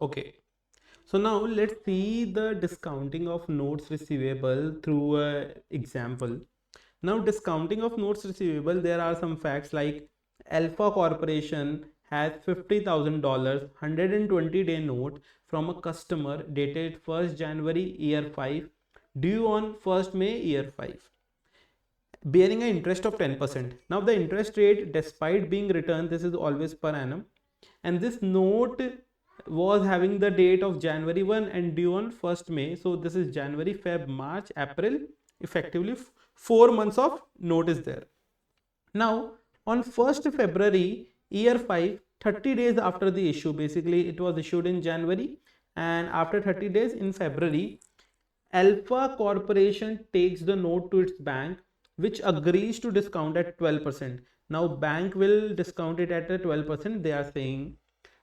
Okay. So now let's see the discounting of notes receivable through a example. Now discounting of notes receivable, there are some facts like Alpha Corporation has $50,000 120-day note from a customer dated 1st January year 5 due on 1st May year 5, bearing an interest of 10%. Now the interest rate despite being returned, this is always per annum, and this note was having the date of January 1 and due on 1st May. So this is January, Feb, March, April, effectively 4 months of note is there. Now on 1st February year 5, 30 days after the issue, basically it was issued in January, and after 30 days in February, Alpha Corporation takes the note to its bank, which agrees to discount at 12%. Now bank will discount it at a 12%. They are saying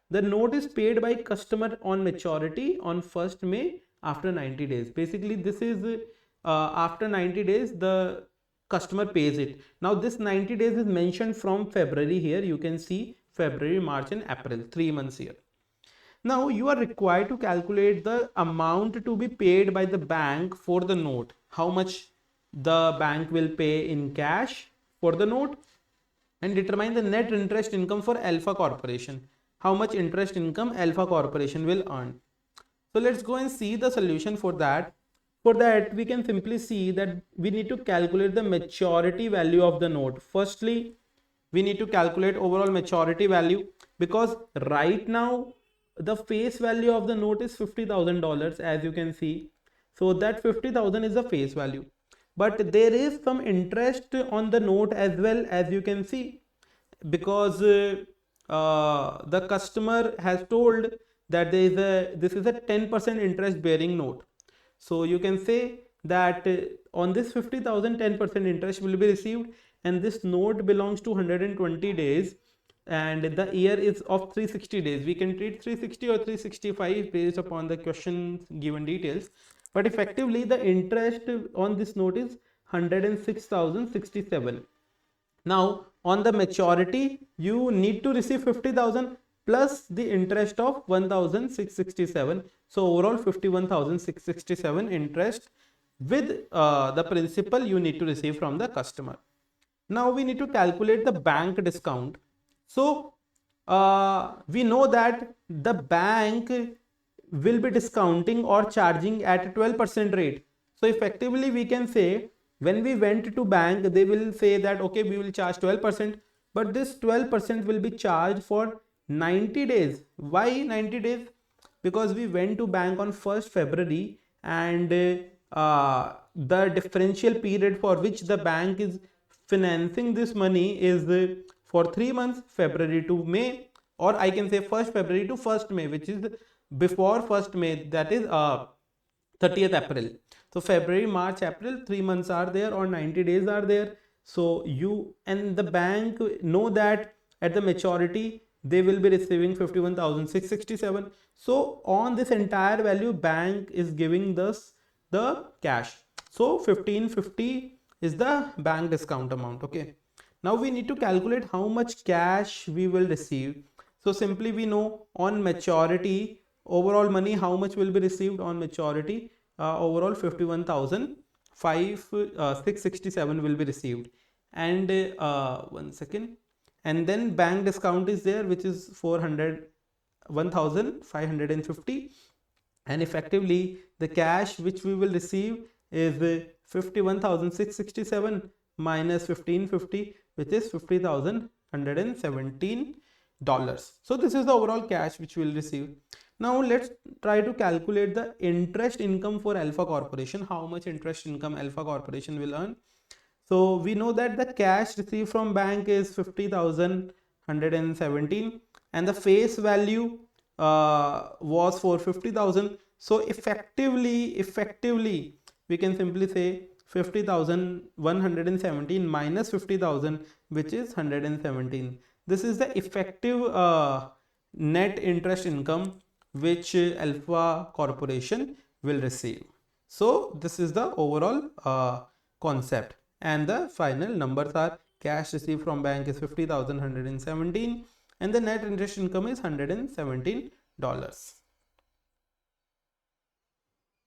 the note is paid by customer on maturity on 1st May after 90 days. Basically this is after 90 days the customer pays it. Now this 90 days is mentioned from February here. You can see February, March and April, 3 months here. Now you are required to calculate the amount to be paid by the bank for the note. How much the bank will pay in cash for the note, and determine the net interest income for Alpha Corporation. How much interest income Alpha Corporation will earn. So let's go and see the solution for that. For that, we can simply see that we need to calculate the maturity value of the note. Firstly, we need to calculate overall maturity value, because right now the face value of the note is $50,000, as you can see. So that 50,000 is the face value, but there is some interest on the note as well, as you can see, because the customer has told that this is a 10% interest bearing note. So you can say that on this 50,000, 10% interest will be received, and this note belongs to 120 days, and the year is of 360 days. We can treat 360 or 365 based upon the questions given details, but effectively the interest on this note is 106,067. Now on the maturity, you need to receive 50,000 plus the interest of 1,667. So overall 51,667 interest with the principal you need to receive from the customer. Now we need to calculate the bank discount. So we know that the bank will be discounting or charging at a 12% rate. So effectively we can say, when we went to bank, they will say that okay, we will charge 12%, but this 12% will be charged for 90 days. Why 90 days? Because we went to bank on 1st February, and the differential period for which the bank is financing this money is for 3 months, February to May, or I can say 1st February to 1st May, which is before 1st May, that is 30th April. So February, March, April, 3 months are there, or 90 days are there. So you and the bank know that at the maturity they will be receiving 51,667. So on this entire value, bank is giving us the cash. So 1550 is the bank discount amount. Okay. Now we need to calculate how much cash we will receive. So simply we know on maturity, overall money, how much will be received on maturity. Overall 51,667 will be received, and 1 second, and then bank discount is there, which is 1,550, and effectively the cash which we will receive is 51,667 minus 1550, which is $50,117. So this is the overall cash which we will receive. Now let's try to calculate the interest income for Alpha Corporation. How much interest income Alpha Corporation will earn? So we know that the cash received from bank is 50,117, and the face value was for 50,000. So effectively we can simply say 50,117 minus 50,000, which is 117. This is the effective net interest income which Alpha Corporation will receive. So this is the overall concept, and the final numbers are: cash received from bank is 50,117, and the net interest income is $117.